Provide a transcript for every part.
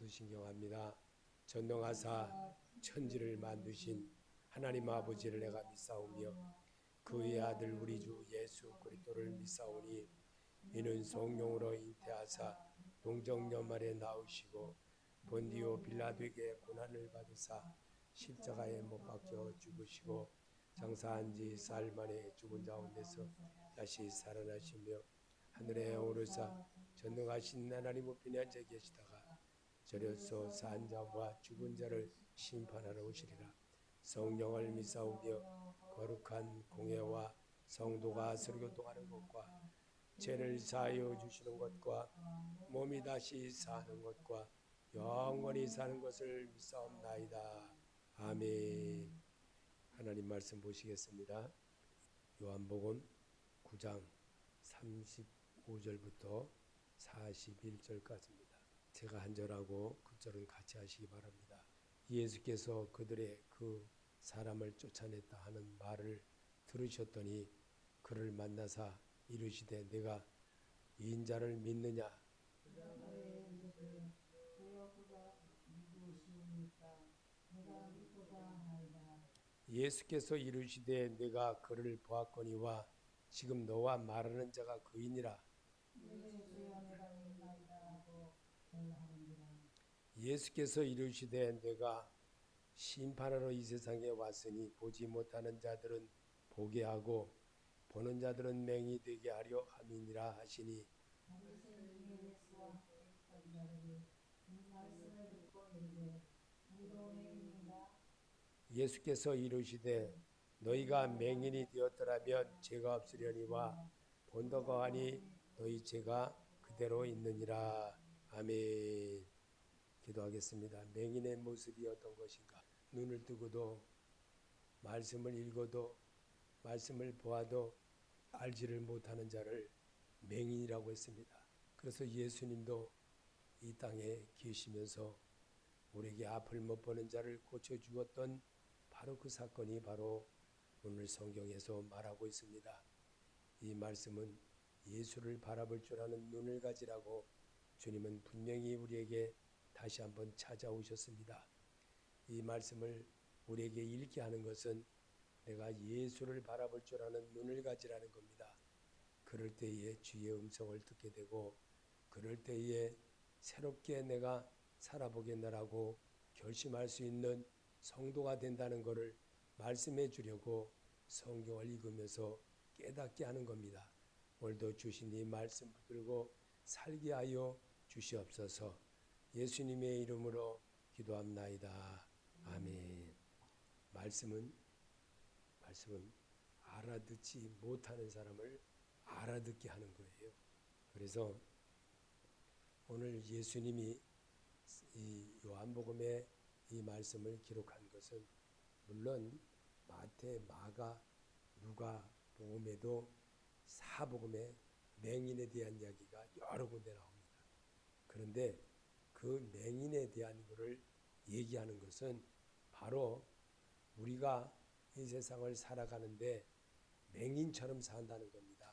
사도신경합니다. 전능하사 천지를 만드신 하나님 아버지를 내가 믿사오며 그의 아들 우리 주 예수 그리스도를 믿사오니 이는 성령으로 잉태하사 동정녀 아래 나으시고 본디오 빌라도에게 고난을 받으사 십자가에 못 박혀 죽으시고 장사한 지 사흘 만에 죽은 자 가운데서 다시 살아나시며 하늘에 오르사 전능하신 하나님 우편에 앉아 계시다가 저려서 산 자와 죽은 자를 심판하러 오시리라. 성령을 믿사오며 거룩한 공회와 성도가 설교통하는 것과 죄를 사하여 주시는 것과 몸이 다시 사는 것과 영원히 사는 것을 믿사옵나이다. 아멘. 하나님 말씀 보시겠습니다. 요한복음 9장 35절부터 41절까지입니다. 제가 한 절하고 그 절은 같이 하시기 바랍니다. 예수께서 그들의 그 사람을 쫓아냈다 하는 말을 들으셨더니 그를 만나사 이르시되 내가 이 인자를 믿느냐? 예수께서 이르시되 내가 그를 보았거니와 지금 너와 말하는 자가 그이니라. 예수께서 이르시되 내가 심판하러 이 세상에 왔으니 보지 못하는 자들은 보게 하고 보는 자들은 맹이 되게 하려 함이니라 하시니 예수께서 이르시되 너희가 맹인이 되었더라면 죄가 없으려니와 본다고 하니 너희 죄가 그대로 있느니라. 아멘. 기도하겠습니다. 맹인의 모습이 어떤 것인가? 눈을 뜨고도 말씀을 읽어도 말씀을 보아도 알지를 못하는 자를 맹인이라고 했습니다. 그래서 예수님도 이 땅에 계시면서 우리에게 앞을 못 보는 자를 고쳐주었던 바로 그 사건이 바로 오늘 성경에서 말하고 있습니다. 이 말씀은 예수를 바라볼 줄 아는 눈을 가지라고 주님은 분명히 우리에게 다시 한번 찾아오셨습니다. 이 말씀을 우리에게 읽게 하는 것은 내가 예수를 바라볼 줄 아는 눈을 가지라는 겁니다. 그럴 때에 주의 음성을 듣게 되고 그럴 때에 새롭게 내가 살아보겠노라고 결심할 수 있는 성도가 된다는 것을 말씀해 주려고 성경을 읽으면서 깨닫게 하는 겁니다. 오늘도 주신 이 말씀 붙들고 살게 하여 주시옵소서. 예수님의 이름으로 기도합나이다. 아멘. 말씀은 알아듣지 못하는 사람을 알아듣게 하는 거예요. 그래서 오늘 예수님이 이 요한복음에 이 말씀을 기록한 것은 물론 마태, 마가, 누가 복음에도 사복음에 맹인에 대한 이야기가 여러 군데 나옵니다. 그런데 그 맹인에 대한 것을 얘기하는 것은 바로 우리가 이 세상을 살아가는데 맹인처럼 산다는 겁니다.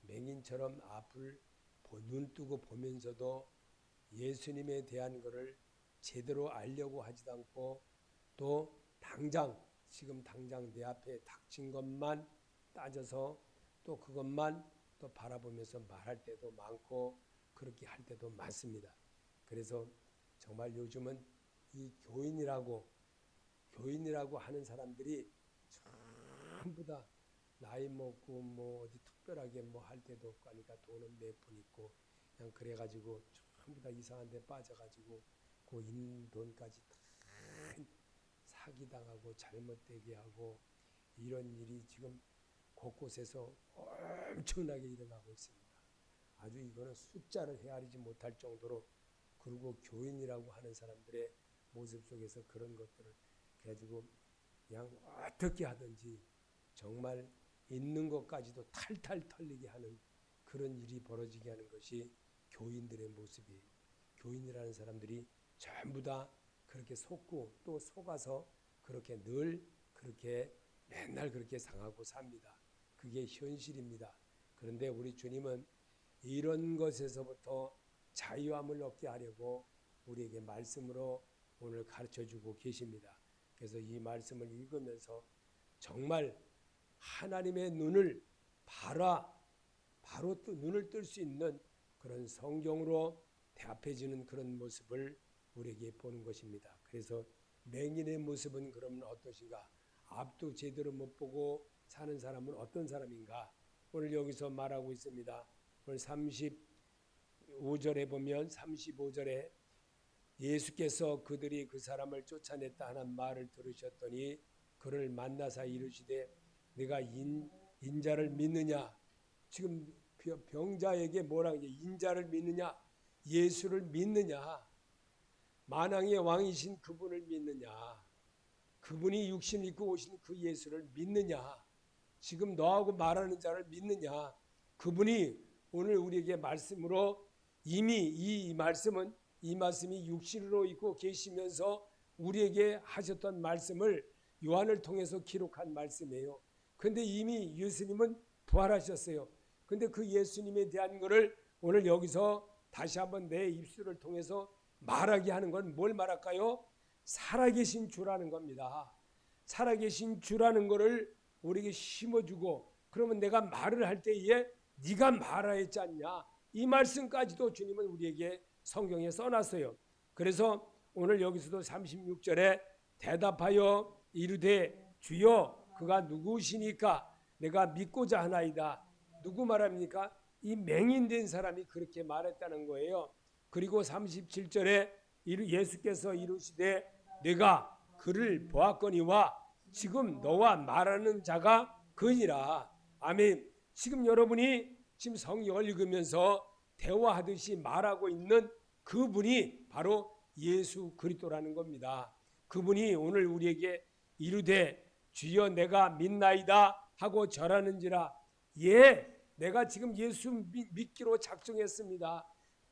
맹인처럼 앞을 눈 뜨고 보면서도 예수님에 대한 것을 제대로 알려고 하지도 않고 또 지금 당장 내 앞에 닥친 것만 따져서 또 그것만 또 바라보면서 말할 때도 많고 그렇게 할 때도 많습니다. 그래서 정말 요즘은 이 교인이라고 하는 사람들이 전부 다 나이 먹고 뭐 어디 특별하게 뭐 할 때도 없고 하니까 돈은 몇 푼 있고 그냥 그래가지고 전부 다 이상한 데 빠져가지고 그 있는 돈까지 다 사기당하고 잘못되게 하고 이런 일이 지금 곳곳에서 엄청나게 일어나고 있습니다. 아주 이거는 숫자를 헤아리지 못할 정도로 그리고 교인이라고 하는 사람들의 모습 속에서 그런 것들을 그래가지고 그냥 어떻게 하든지 정말 있는 것까지도 탈탈 털리게 하는 그런 일이 벌어지게 하는 것이 교인들의 모습이에요. 교인이라는 사람들이 전부 다 그렇게 속고 또 속아서 그렇게 늘 그렇게 맨날 그렇게 상하고 삽니다. 그게 현실입니다. 그런데 우리 주님은 이런 것에서부터 자유함을 얻게 하려고 우리에게 말씀으로 오늘 가르쳐주고 계십니다. 그래서 이 말씀을 읽으면서 정말 하나님의 눈을 바로 눈을 뜰 수 있는 그런 성경으로 대합해지는 그런 모습을 우리에게 보는 것입니다. 그래서 맹인의 모습은 그러면 어떠신가? 앞도 제대로 못 보고 사는 사람은 어떤 사람인가? 오늘 여기서 말하고 있습니다. 오늘 35절에 보면 35절에 예수께서 그들이 그 사람을 쫓아냈다 하는 말을 들으셨더니 그를 만나사 이르시되 네가 인자를 믿느냐? 지금 병자에게 뭐라고 이제 인자를 믿느냐? 예수를 믿느냐? 만왕의 왕이신 그분을 믿느냐? 그분이 육신 입고 오신 그 예수를 믿느냐? 지금 너하고 말하는 자를 믿느냐? 그분이 오늘 우리에게 말씀으로 이미 이 말씀이 육신으로 있고 계시면서 우리에게 하셨던 말씀을 요한을 통해서 기록한 말씀이에요. 그런데 이미 예수님은 부활하셨어요. 그런데 그 예수님에 대한 것을 오늘 여기서 다시 한번 내 입술을 통해서 말하게 하는 건 뭘 말할까요? 살아계신 주라는 겁니다. 살아계신 주라는 것을 우리에게 심어주고 그러면 내가 말을 할 때에 네가 말하였지 않냐? 이 말씀까지도 주님은 우리에게 성경에 써놨어요. 그래서 오늘 여기서도 36절에 대답하여 이르되 주여 그가 누구시니까 내가 믿고자 하나이다. 누구 말합니까? 이 맹인된 사람이 그렇게 말했다는 거예요. 그리고 37절에 예수께서 이르시되 내가 그를 보았거니와 지금 너와 말하는 자가 그니라. 아멘. 지금 여러분이 지금 성경을 읽으면서 대화하듯이 말하고 있는 그분이 바로 예수 그리스도라는 겁니다. 그분이 오늘 우리에게 이르되 주여 내가 믿나이다 하고 절하는지라. 예, 내가 지금 예수 믿기로 작정했습니다.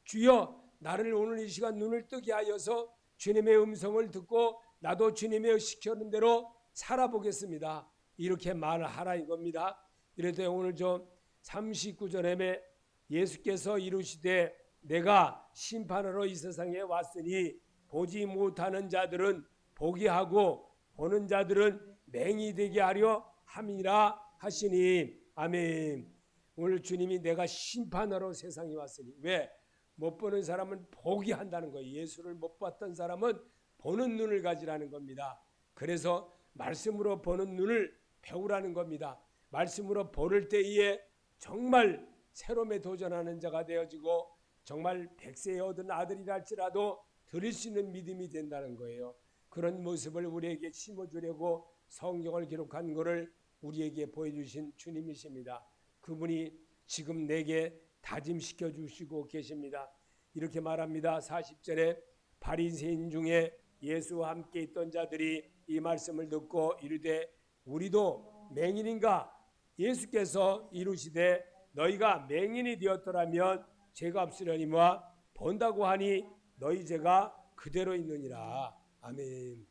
주여 나를 오늘 이 시간 눈을 뜨게 하여서 주님의 음성을 듣고 나도 주님의 시키는 대로 살아보겠습니다. 이렇게 말을 하라 이겁니다. 이래도 오늘 저 39절에 예수께서 이르시되 내가 심판하러 이 세상에 왔으니 보지 못하는 자들은 보게 하고 보는 자들은 맹이 되게 하려 함이라 하시니. 아멘. 오늘 주님이 내가 심판하러 세상에 왔으니 왜? 못 보는 사람은 보게 한다는 거예요. 예수를 못 봤던 사람은 보는 눈을 가지라는 겁니다. 그래서 말씀으로 보는 눈을 배우라는 겁니다. 말씀으로 보를 때에 정말 새로움에 도전하는 자가 되어지고 정말 백세에 얻은 아들이라 할지라도 드릴 수 있는 믿음이 된다는 거예요. 그런 모습을 우리에게 심어주려고 성경을 기록한 것을 우리에게 보여주신 주님이십니다. 그분이 지금 내게 다짐시켜 주시고 계십니다. 이렇게 말합니다. 40절에 바리새인 중에 예수와 함께 있던 자들이 이 말씀을 듣고 이르되 우리도 맹인인가? 예수께서 이르시되 너희가 맹인이 되었더라면 죄가 없으려니와 본다고 하니 너희 죄가 그대로 있느니라. 아멘.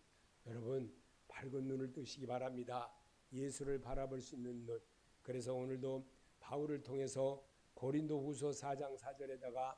여러분 밝은 눈을 뜨시기 바랍니다. 예수를 바라볼 수 있는 눈. 그래서 오늘도 바울을 통해서 고린도후서 4장 4절에다가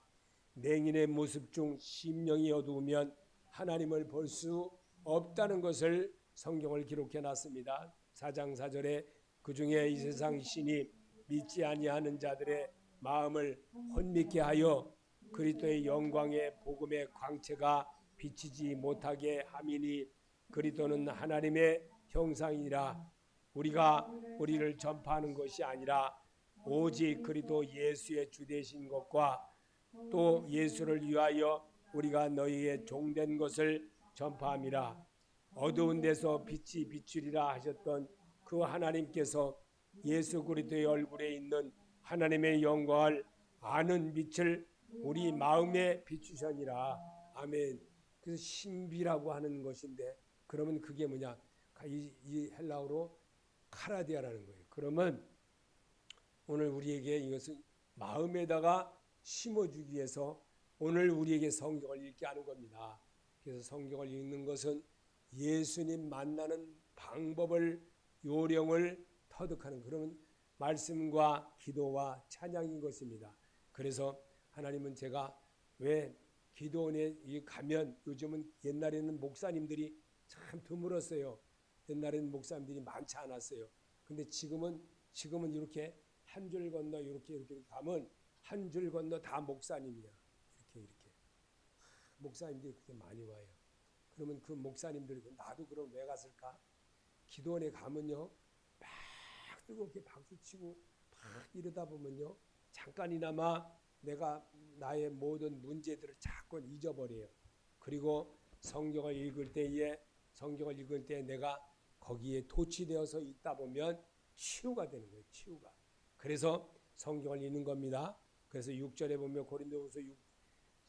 맹인의 모습 중 심령이 어두우면 하나님을 볼 수 없다는 것을 성경을 기록해 놨습니다. 4장 4절에 그중에 이 세상 신이 믿지 아니하는 자들의 마음을 혼미케 하여 그리스도의 영광의 복음의 광채가 비치지 못하게 함이니 그리스도는 하나님의 형상이라. 우리가 우리를 전파하는 것이 아니라 오직 그리스도 예수의 주 되신 것과 또 예수를 위하여 우리가 너희의 종된 것을 전파함이라. 어두운 데서 빛이 비추리라 하셨던 그 하나님께서 예수 그리스도의 얼굴에 있는 하나님의 영광을 아는 빛을 우리 마음에 비추셨니라. 아멘. 그래서 신비라고 하는 것인데 그러면 그게 뭐냐? 이 헬라어로 카라디아라는 거예요. 그러면 오늘 우리에게 이것을 마음에다가 심어주기 위해서 오늘 우리에게 성경을 읽게 하는 겁니다. 그래서 성경을 읽는 것은 예수님 만나는 방법을 요령을 터득하는 그런 말씀과 기도와 찬양인 것입니다. 그래서 하나님은 제가 왜 기도원에 가면 요즘은 옛날에는 목사님들이 참 드물었어요. 옛날에는 목사님들이 많지 않았어요. 근데 지금은 이렇게 한 줄 건너 이렇게 가면 한 줄 건너 다 목사님이야. 이렇게 목사님들이 그렇게 많이 와요. 그러면 그 목사님들이 나도 그럼 왜 갔을까? 기도원에 가면요 막 뜨겁게 박수치고 막 이러다 보면요 잠깐이나마 내가 나의 모든 문제들을 자꾸 잊어버려요. 그리고 성경을 읽을 때 내가 거기에 도취되어서 있다 보면 치유가 되는 거예요. 치유가. 그래서 성경을 읽는 겁니다. 그래서 6절에 보면 고린도후서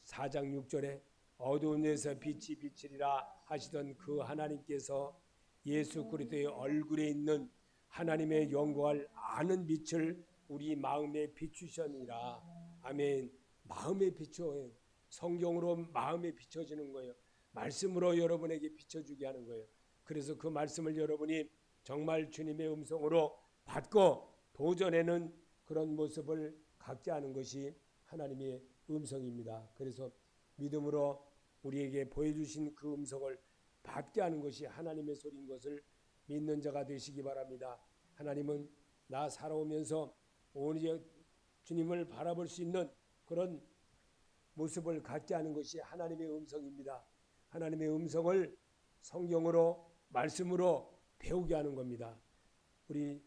4장 6절에 어두운 데서 빛이 비치리라 하시던 그 하나님께서 예수 그리스도의 얼굴에 있는 하나님의 영광을 아는 빛을 우리 마음에 비추셨느니라. 아멘. 마음에 비춰요. 성경으로 마음에 비춰지는 거예요. 말씀으로 여러분에게 비춰주게 하는 거예요. 그래서 그 말씀을 여러분이 정말 주님의 음성으로 받고 도전하는 그런 모습을 갖게 하는 것이 하나님의 음성입니다. 그래서 믿음으로 우리에게 보여주신 그 음성을 받게 하는 것이 하나님의 소리인 것을 믿는 자가 되시기 바랍니다. 하나님은 나 살아오면서 오히려 주님을 바라볼 수 있는 그런 모습을 갖게 하는 것이 하나님의 음성입니다. 하나님의 음성을 성경으로 말씀으로 배우게 하는 겁니다. 우리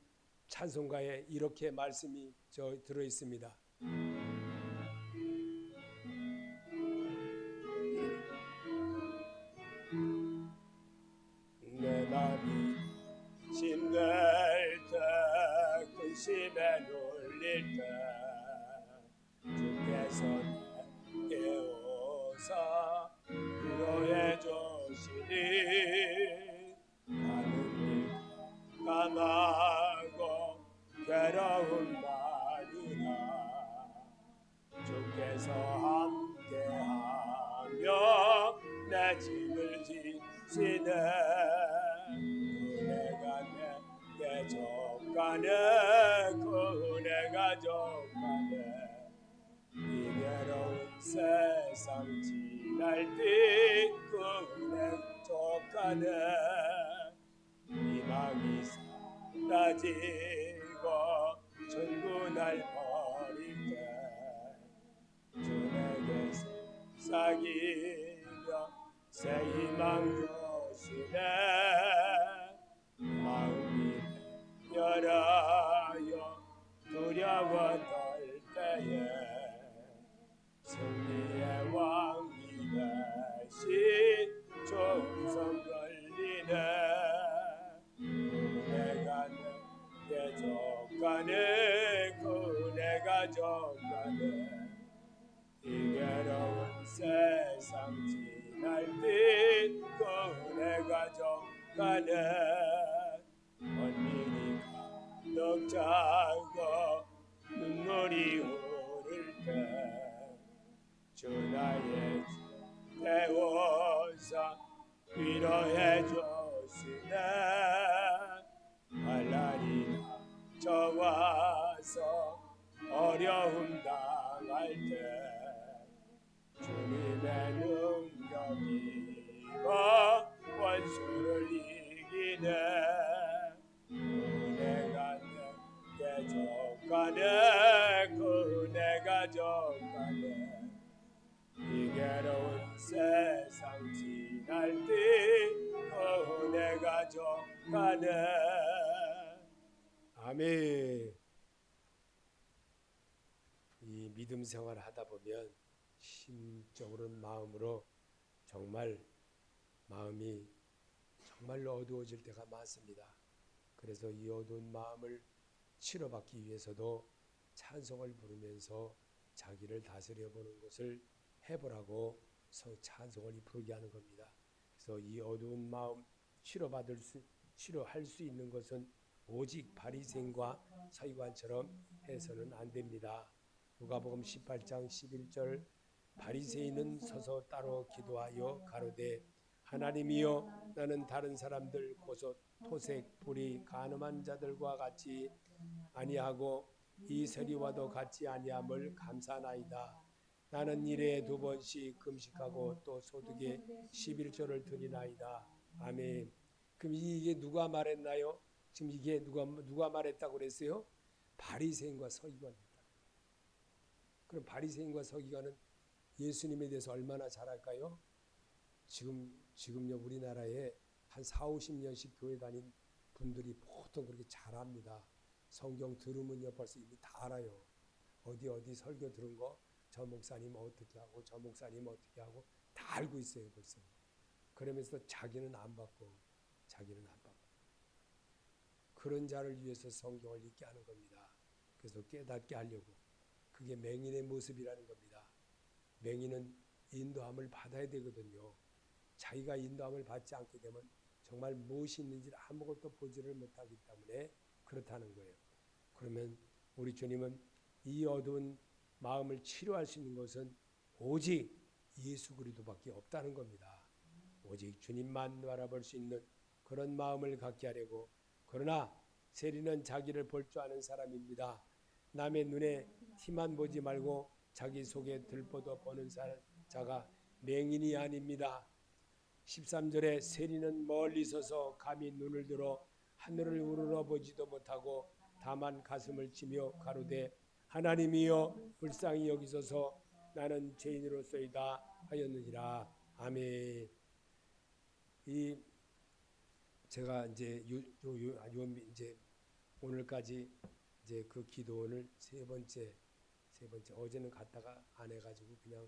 찬송가에 이렇게 말씀이 들어 있습니다. 내 맘이 힘들 때 근심에 눌릴 때 주께서 내게 오사 위로해 주시니 나는 감하고 괴로운 마누라 주께서 함께하며 내 짐을 지시네 은혜가 내게 족하네 그 은혜가 족하네 이 괴로운 세상 지날 때 그 은혜 족하네 희망이 사라지고 전부 날 버릴 때 주에게 속삭이며 새 희망 주시네 마음이 열어요 두려워 떨 때에 승리의 왕이 되신 좋은 걸리네 은혜가 내게 족하네 그 은혜가 족하네 이 괴로운 세상 지날 때 그 은혜가 족하네 원민이 가득 차고 눈물이 흐를 때 주 나의 주 되어서 위로해 주시네 환난이 저와서 어려움 당할 때 주님의 능력이고 원수를 이기네 은혜가 내게 족하네 그 은혜가 족하네 이 괴로운 세상 지날 때 그 은혜가 족하네 아멘. 이 믿음 생활을 하다 보면 심적으로 마음으로 정말 마음이 정말로 어두워질 때가 많습니다. 그래서 이 어두운 마음을 치료받기 위해서도 찬송을 부르면서 자기를 다스려 보는 것을 해보라고 찬송을 부르게 하는 겁니다. 그래서 이 어두운 마음 치료할 수 있는 것은 오직 바리새인과 서기관처럼 해서는 안 됩니다. 누가복음 18장 11절 바리새인은 서서 따로 기도하여 가로되 하나님이여 나는 다른 사람들 고소 토색 불이 간음한 자들과 같이 아니하고 이 세리와도 같지 아니함을 감사하나이다. 나는 일에 2번씩 금식하고 또 소득의 11조를 드리나이다. 아멘. 그럼 이게 누가 말했나요? 지금 이게 누가 말했다고 그랬어요? 바리새인과 서기관입니다. 그럼 바리새인과 서기관은 예수님에 대해서 얼마나 잘 알까요? 지금요 우리나라에 한 4, 50년씩 교회 다닌 분들이 보통 그렇게 잘 압니다. 성경 들으면요 벌써 이미 다 알아요. 어디 설교 들은 거 저 목사님 어떻게 하고 저 목사님 어떻게 하고 다 알고 있어요 벌써. 그러면서 자기는 안 받고 그런 자를 위해서 성경을 읽게 하는 겁니다. 그래서 깨닫게 하려고. 그게 맹인의 모습이라는 겁니다. 맹인은 인도함을 받아야 되거든요. 자기가 인도함을 받지 않게 되면 정말 무엇이 있는지 아무것도 보지를 못하기 때문에 그렇다는 거예요. 그러면 우리 주님은 이 어두운 마음을 치료할 수 있는 것은 오직 예수 그리스도밖에 없다는 겁니다. 오직 주님만 바라볼 수 있는 그런 마음을 갖게 하려고. 그러나 세리는 자기를 볼 줄 아는 사람입니다. 남의 눈에 티만 보지 말고 자기 속에 들보도 보는 자가 맹인이 아닙니다. 13절에 세리는 멀리 서서 감히 눈을 들어 하늘을 우러러 보지도 못하고 다만 가슴을 치며 가로되 하나님이여 불쌍히 여기소서 나는 죄인으로소이다 하였느니라. 아멘. 이 제가 이제 이제 오늘까지 이제 그 기도원을 세 번째 어제는 갔다가 안 해가지고 그냥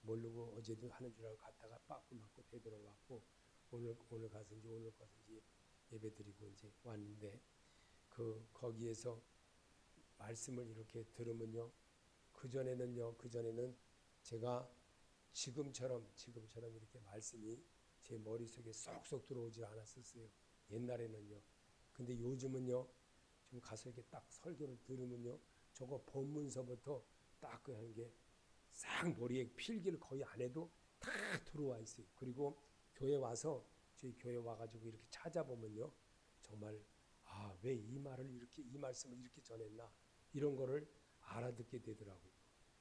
모르고 어제도 하는 줄 알고 갔다가 빠꾸 맞고 되돌아왔고 오늘 가서 이제 예배 드리고 이제 왔는데 거기에서 말씀을 이렇게 들으면요 그 전에는 제가 지금처럼 이렇게 말씀이 제 머릿속에 쏙쏙 들어오지 않았었어요. 옛날에는요. 근데 요즘은요 좀 가서 이렇게 딱 설교를 들으면요 저거 본문서부터 딱 그 하는 게 싹 머리에 필기를 거의 안 해도 다 들어와 있어요. 그리고 저희 교회 와가지고 이렇게 찾아보면요 정말 왜 이 말씀을 이렇게 전했나 이런 거를 알아듣게 되더라고요.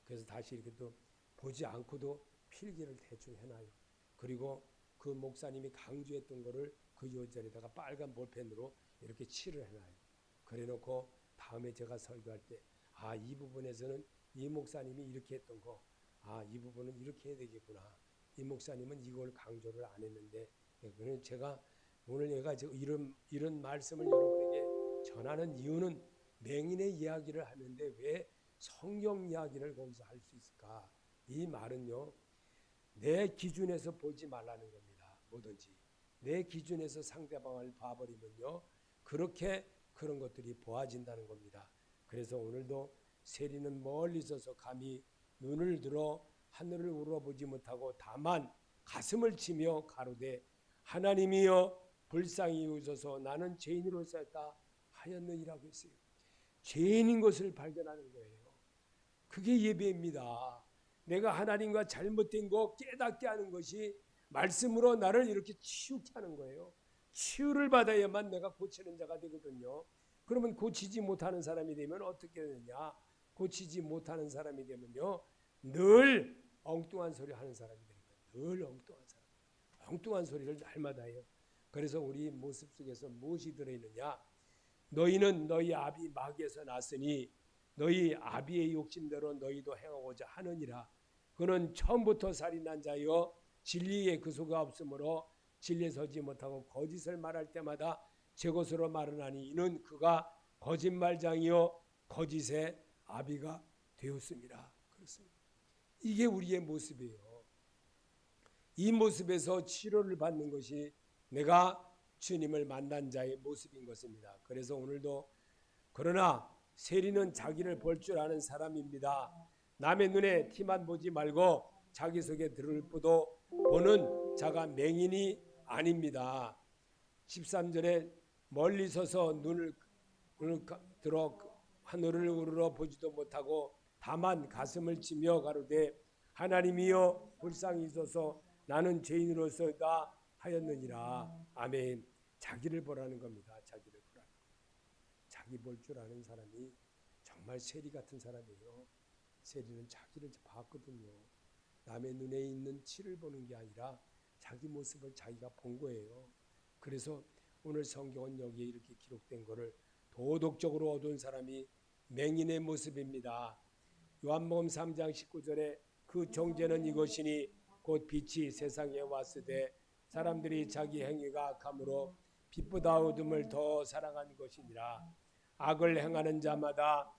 그래서 다시 이렇게 또 보지 않고도 필기를 대충 해놔요. 그리고 그 목사님이 강조했던 거를 그 요절에다가 빨간 볼펜으로 이렇게 칠을 해놔요. 그래놓고 다음에 제가 설교할 때 이 부분에서는 이 목사님이 이렇게 했던 거 이 부분은 이렇게 해야 되겠구나. 이 목사님은 이걸 강조를 안 했는데 그래서 제가 오늘 얘가 이런 말씀을 여러분에게 전하는 이유는 맹인의 이야기를 하는데 왜 성경 이야기를 거기서 할 수 있을까? 이 말은요 내 기준에서 보지 말라는 겁니다. 뭐든지 내 기준에서 상대방을 봐버리면요 그렇게 그런 것들이 보아진다는 겁니다. 그래서 오늘도 세리는 멀리 서서 감히 눈을 들어 하늘을 우러보지 못하고 다만 가슴을 치며 가로되 하나님이여 불쌍히 여기소서 나는 죄인으로서였다 하였느니라고 했어요. 죄인인 것을 발견하는 거예요. 그게 예배입니다. 내가 하나님과 잘못된 거 깨닫게 하는 것이 말씀으로 나를 이렇게 치유케 하는 거예요. 치유를 받아야만 내가 고치는 자가 되거든요. 그러면 고치지 못하는 사람이 되면 어떻게 되느냐? 고치지 못하는 사람이 되면요 늘 엉뚱한 소리 하는 사람이 되는 거예요. 늘 엉뚱한 소리를 날마다 해요. 그래서 우리 모습 속에서 무엇이 들어있느냐? 너희는 너희 아비 마귀에서 났으니 너희 아비의 욕심대로 너희도 행하고자 하느니라. 그는 처음부터 살인한 자여 진리에 그 소가 없으므로 진리에 서지 못하고 거짓을 말할 때마다 제 것으로 말을 하니 이는 그가 거짓말장이요 거짓의 아비가 되었습니다. 그렇습니다. 이게 우리의 모습이에요. 이 모습에서 치료를 받는 것이 내가 주님을 만난 자의 모습인 것입니다. 그래서 오늘도 그러나 세리는 자기를 볼 줄 아는 사람입니다. 남의 눈에 티만 보지 말고 자기 속에 들보도 보는 자가 맹인이 아닙니다. 13절에 멀리 서서 눈을 들어 하늘을 우러러 보지도 못하고 다만 가슴을 치며 가로되 하나님이여 불쌍히 여기소서 나는 죄인으로서다 하였느니라. 아멘. 자기를 보라는 겁니다. 자기를 보라는 거. 자기 볼 줄 아는 사람이 정말 세리 같은 사람이에요. 세리는 자기를 봤거든요. 남의 눈에 있는 티를 보는 게 아니라 자기 모습을 자기가 본 거예요. 그래서 오늘 성경은 여기에 이렇게 기록된 거를 도덕적으로 얻은 사람이 맹인의 모습입니다. 요한복음 3장 19절에 그 정죄는 이것이니 곧 빛이 세상에 왔으되 사람들이 자기 행위가 악함으로 빛보다 어둠을 더 사랑한 것이니라. 악을 행하는 자마다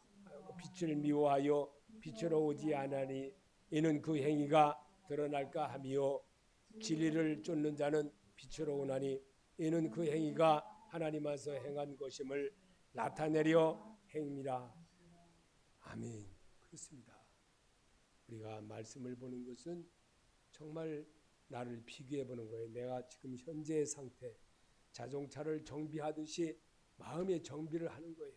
빛을 미워하여 빛으로 오지 않으니 이는 그 행위가 드러날까 함이요 진리를 쫓는 자는 빛으로 오나니 이는 그 행위가 하나님 안에서 행한 것임을 나타내려 행미라. 아멘. 그렇습니다. 우리가 말씀을 보는 것은 정말 나를 비교해 보는 거예요. 내가 지금 현재의 상태, 자동차를 정비하듯이 마음의 정비를 하는 거예요.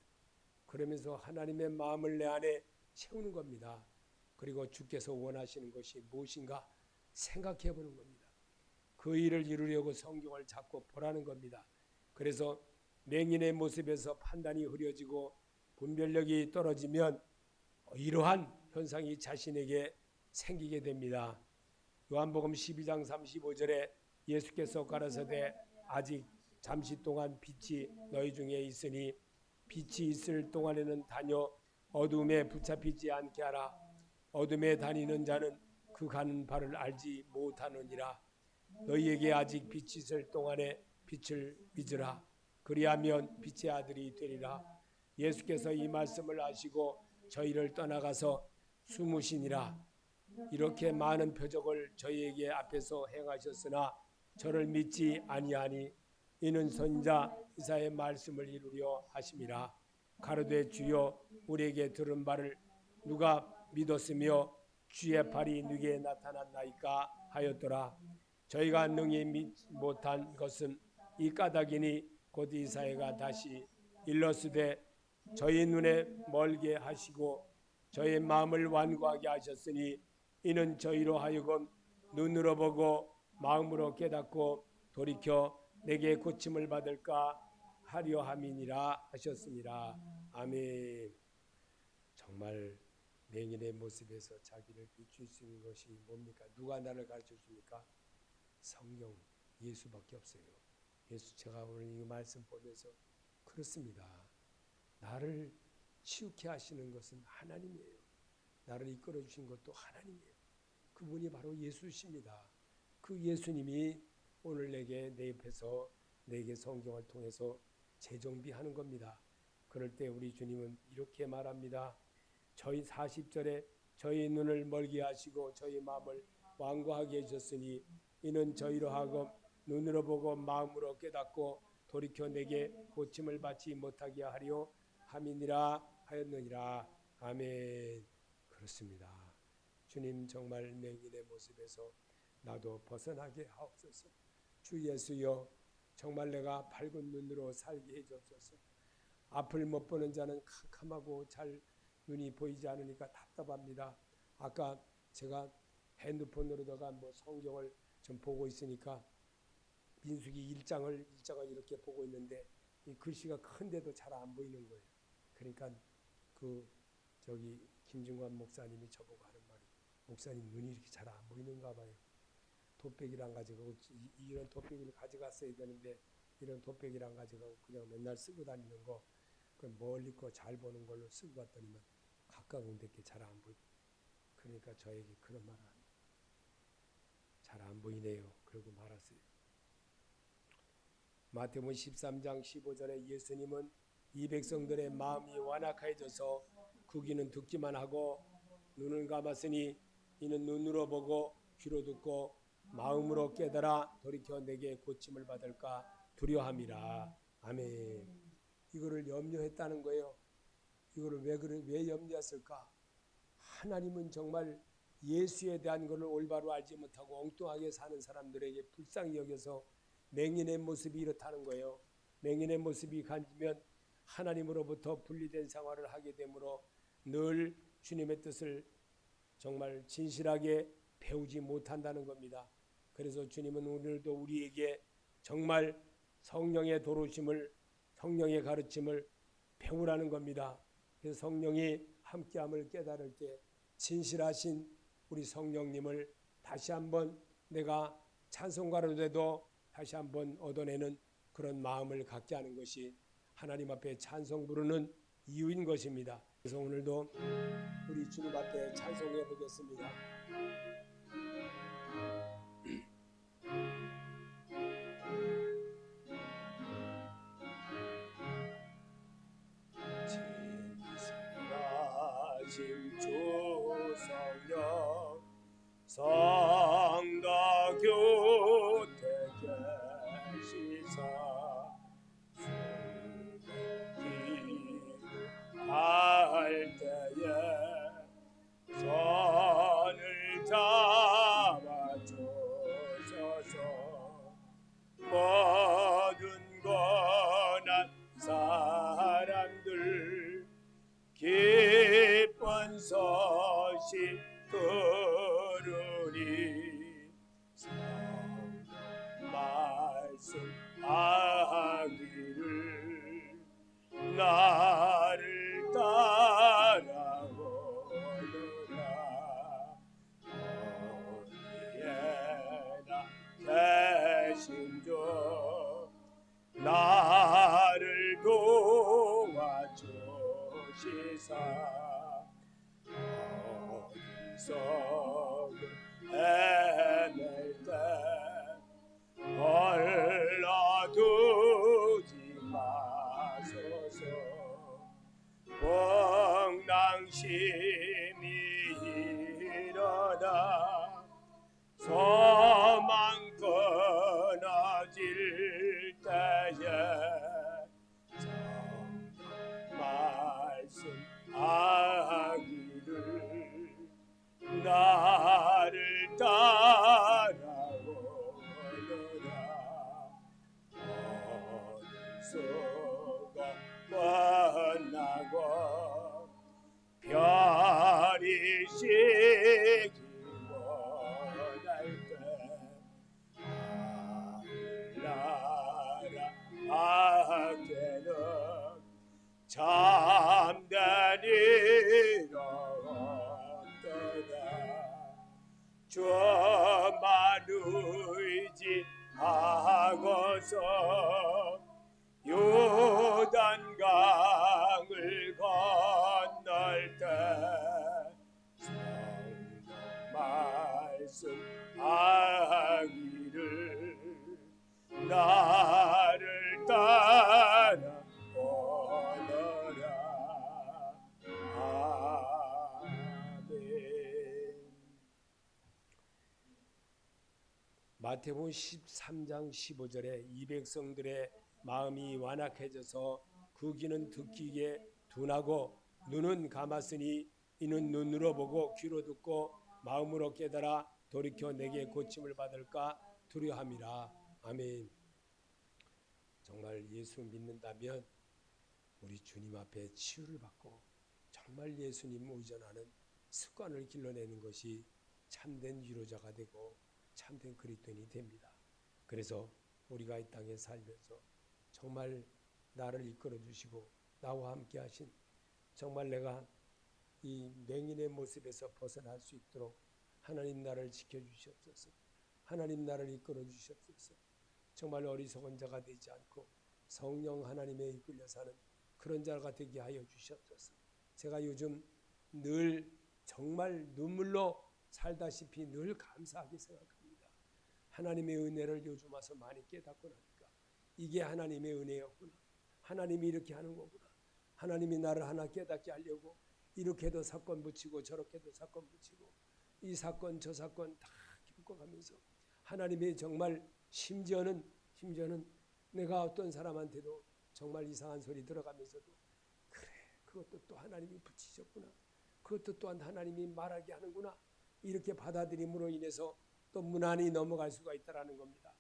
그러면서 하나님의 마음을 내 안에 채우는 겁니다. 그리고 주께서 원하시는 것이 무엇인가 생각해 보는 겁니다. 그 일을 이루려고 성경을 자꾸 보라는 겁니다. 그래서 맹인의 모습에서 판단이 흐려지고 분별력이 떨어지면 이러한 현상이 자신에게 생기게 됩니다. 요한복음 12장 35절에 예수께서 가라사대 아직 잠시 동안 빛이 너희 중에 있으니 빛이 있을 동안에는 다녀 어둠에 붙잡히지 않게 하라. 어둠에 다니는 자는 그 가는 바를 알지 못하느니라. 너희에게 아직 빛이 있을 동안에 빛을 믿으라. 그리하면 빛의 아들이 되리라. 예수께서 이 말씀을 하시고 저희를 떠나가서 숨으시니라. 이렇게 많은 표적을 저희에게 앞에서 행하셨으나 저를 믿지 아니하니 이는 선자 이사야의 말씀을 이루려 하심이라. 가로되 주여 우리에게 들은 바를 누가 믿었으며 주의 팔이 누구에 나타났나이까 하였더라. 저희가 능히 믿지 못한 것은 이 까닭이니 곧 이사야가 다시 일러스되 저희 눈에 멀게 하시고 저희 마음을 완고하게 하셨으니 이는 저희로 하여금 눈으로 보고 마음으로 깨닫고 돌이켜 내게 고침을 받을까 하려 함이니라 하셨습니다. 아멘. 정말 맹인의 모습에서 자기를 비출 수 있는 것이 뭡니까? 누가 나를 가르쳐 줍니까? 성령, 예수밖에 없어요. 예수, 제가 오늘 이 말씀 보면서 그렇습니다. 나를 치유케 하시는 것은 하나님이에요. 나를 이끌어 주신 것도 하나님이에요. 그분이 바로 예수십니다. 그 예수님이 오늘 내 옆에서 내게 성경을 통해서 재정비하는 겁니다. 그럴 때 우리 주님은 이렇게 말합니다. 저희 40절에 저희 눈을 멀게 하시고 저희 마음을 완고하게 해주셨으니 이는 저희로 하여금 눈으로 보고 마음으로 깨닫고 돌이켜 내게 고침을 받지 못하게 하려 함이니라 하였느니라. 아멘. 그렇습니다. 주님 정말 맹인의 모습에서 나도 벗어나게 하옵소서. 주 예수여 정말 내가 밝은 눈으로 살게 해주옵소서. 앞을 못 보는 자는 캄캄하고 잘 눈이 보이지 않으니까 답답합니다. 아까 제가 핸드폰으로다가 성경을 좀 보고 있으니까 민수기 1장을 이렇게 보고 있는데 이 글씨가 큰데도 잘 안 보이는 거예요. 그러니까 김중관 목사님이 저보고 하는 말이 목사님 눈이 이렇게 잘 안 보이는가 봐요. 돗배기랑 가져가고 이런 돗배기를 가져갔어야 되는데 이런 돗배기랑 가져가고 그냥 맨날 쓰고 다니는 거 멀리 거 잘 보는 걸로 쓰고 갔더니만 가까운 데께 잘 안 보이고 그러니까 저에게 그런 말을 합니다. 잘 안 보이네요. 그러고 말았어요. 마태복음 13장 15절에 예수님은 이 백성들의 마음이 완악해져서 귀는 듣기만 하고 눈을 감았으니 이는 눈으로 보고 귀로 듣고 마음으로 깨달아 돌이켜 내게 고침을 받을까 두려워함이라. 아멘. 이거를 염려했다는 거예요. 이거를 왜 염려했을까? 하나님은 정말 예수에 대한 것을 올바로 알지 못하고 엉뚱하게 사는 사람들에게 불쌍히 여겨서 맹인의 모습이 이렇다는 거예요. 맹인의 모습이 간지면 하나님으로부터 분리된 생활을 하게 되므로 늘 주님의 뜻을 정말 진실하게 배우지 못한다는 겁니다. 그래서 주님은 오늘도 우리에게 정말 성령의 도우심을, 성령의 가르침을 배우라는 겁니다. 그래서 성령이 함께함을 깨달을 때 진실하신 우리 성령님을 다시 한번 내가 찬송가로 돼도 다시 한번 얻어내는 그런 마음을 갖게 하는 것이 하나님 앞에 찬송 부르는 이유인 것입니다. 그래서 오늘도 우리 주님 앞에 찬송해 보겠습니다. 진실하신 주 성령 성도 곁에 계시사 할 때에 손을 잡아주소서. 모든 고난 사람들 기쁜 소식 들으니 말씀하기를 나를 따라오너라. 어디에나 계신 주 나를 도와주시사 어리석은 헤맬 때 홀라두지 마소서. 풍랑심이 일어나 소망 끊어질 때에 말씀하기를 나를 따라오너라. 어디서가 만나고 별이 시기 원할 때 하늘나라 밖에는 잠들이러 왔도다. 주만 의지하고서 요단강을 건널 때 성경 말씀하기를 나를 따라오너라. 아멘. 마태복음 13장 15절에 이 백성들의 마음이 완악해져서 그 귀는 듣기에 둔하고 눈은 감았으니 이는 눈으로 보고 귀로 듣고 마음으로 깨달아 돌이켜 내게 고침을 받을까 두려함이라. 아멘. 정말 예수 믿는다면 우리 주님 앞에 치유를 받고 정말 예수님 의존하는 습관을 길러내는 것이 참된 위로자가 되고 참된 그리스도인이 됩니다. 그래서 우리가 이 땅에 살면서 정말 나를 이끌어 주시고 나와 함께 하신 정말 내가 이 맹인의 모습에서 벗어날 수 있도록 하나님 나를 지켜주시옵소서. 하나님 나를 이끌어 주시옵소서. 정말 어리석은 자가 되지 않고 성령 하나님에 이끌려 사는 그런 자가 되게 하여 주시옵소서. 제가 요즘 늘 정말 눈물로 살다시피 늘 감사하게 생각합니다. 하나님의 은혜를 요즘 와서 많이 깨닫고 나니까 이게 하나님의 은혜였구나. 하나님이 이렇게 하는 거구나. 하나님이 나를 하나 깨닫게 하려고 이렇게도 사건 붙이고 저렇게도 사건 붙이고 이 사건 저 사건 다 겪어가면서 하나님의 정말 심지어는 내가 어떤 사람한테도 정말 이상한 소리 들어가면서도 그래 그것도 또 하나님이 붙이셨구나. 그것도 또한 하나님이 말하게 하는구나. 이렇게 받아들임으로 인해서 또 무난히 넘어갈 수가 있다라는 겁니다.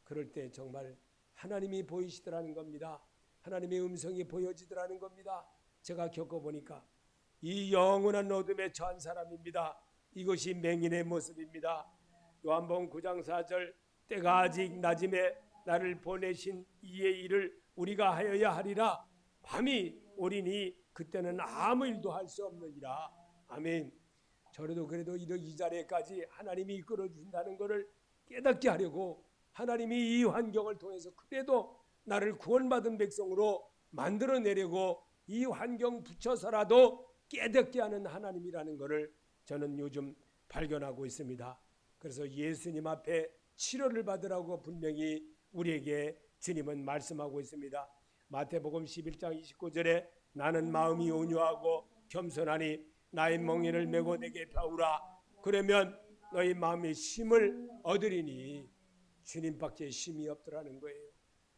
그럴 때 정말 하나님이 보이시더라는 겁니다. 하나님의 음성이 보여지더라는 겁니다. 제가 겪어보니까 이 영원한 어둠에 처한 사람입니다. 이것이 맹인의 모습입니다. 요한복음 9장 4절 때가 아직 낮음에 나를 보내신 이의 일을 우리가 하여야 하리라. 밤이 오리니 그때는 아무 일도 할 수 없느니라. 아멘. 저래도 그래도 이 자리에까지 하나님이 이끌어 주신다는 것을 깨닫게 하려고 하나님이 이 환경을 통해서 그래도 나를 구원받은 백성으로 만들어내려고 이 환경 붙여서라도 깨닫게 하는 하나님이라는 것을 저는 요즘 발견하고 있습니다. 그래서 예수님 앞에 치료를 받으라고 분명히 우리에게 주님은 말씀하고 있습니다. 마태복음 11장 29절에 나는 마음이 온유하고 겸손하니 나의 멍에를 메고 내게 배우라. 그러면 너희 마음의 힘을 얻으리니 주님밖에 힘이 없더라는 거예요.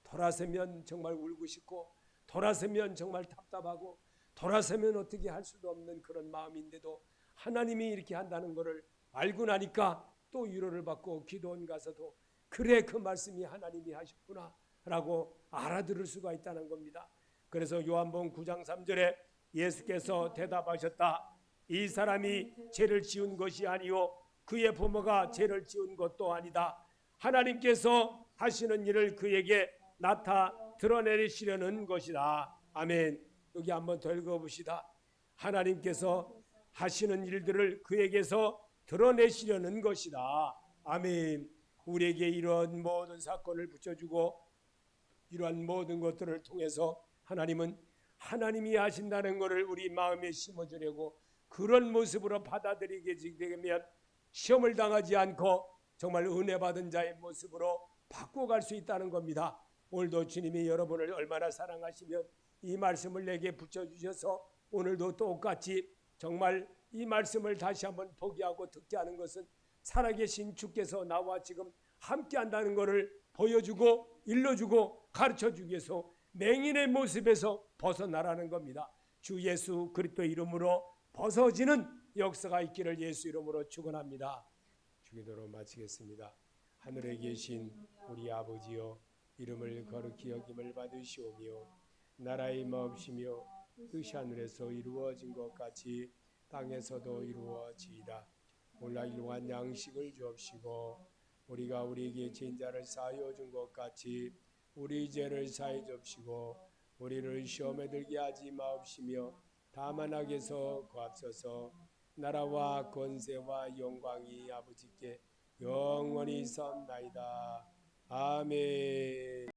돌아서면 정말 울고 싶고 돌아서면 정말 답답하고 돌아서면 어떻게 할 수도 없는 그런 마음인데도 하나님이 이렇게 한다는 것을 알고 나니까 또 위로를 받고 기도원 가서도 그래 그 말씀이 하나님이 하셨구나 라고 알아들을 수가 있다는 겁니다. 그래서 요한복음 9장 3절에 예수께서 대답하셨다. 이 사람이 죄를 지은 것이 아니요 그의 부모가 죄를 지은 것도 아니다. 하나님께서 하시는 일을 그에게 드러내시려는 것이다. 아멘. 여기 한번 더 읽어봅시다. 하나님께서 하시는 일들을 그에게서 드러내시려는 것이다. 아멘. 우리에게 이런 모든 사건을 붙여주고 이러한 모든 것들을 통해서 하나님은 하나님이 하신다는 것을 우리 마음에 심어주려고 그런 모습으로 받아들이게 되면 시험을 당하지 않고 정말 은혜 받은 자의 모습으로 바꿔갈 수 있다는 겁니다. 오늘도 주님이 여러분을 얼마나 사랑하시면 이 말씀을 내게 붙여주셔서 오늘도 똑같이 정말 이 말씀을 다시 한번 보게 하고 듣게 하는 것은 살아계신 주께서 나와 지금 함께 한다는 것을 보여주고 일러주고 가르쳐주기 위해서 맹인의 모습에서 벗어나라는 겁니다. 주 예수 그리스도의 이름으로 벗어지는 역사가 있기를 예수 이름으로 축원합니다. 주기도로 마치겠습니다. 하늘에 계신 우리 아버지여 이름을 거룩히 여김을 받으시오며 나라의 마옵시며 뜻이 하늘에서 이루어진 것 같이 땅에서도 이루어지이다. 오늘 일용할 양식을 주옵시고 우리가 우리에게 죄인 자를 사하여 준 것 같이 우리 죄를 사해 주옵시고 우리를 시험에 들게 하지 마옵시며 다만 악에서 구하옵소서. 나라와 권세와 영광이 아버지께 영원히 있사옵나이다. 아멘.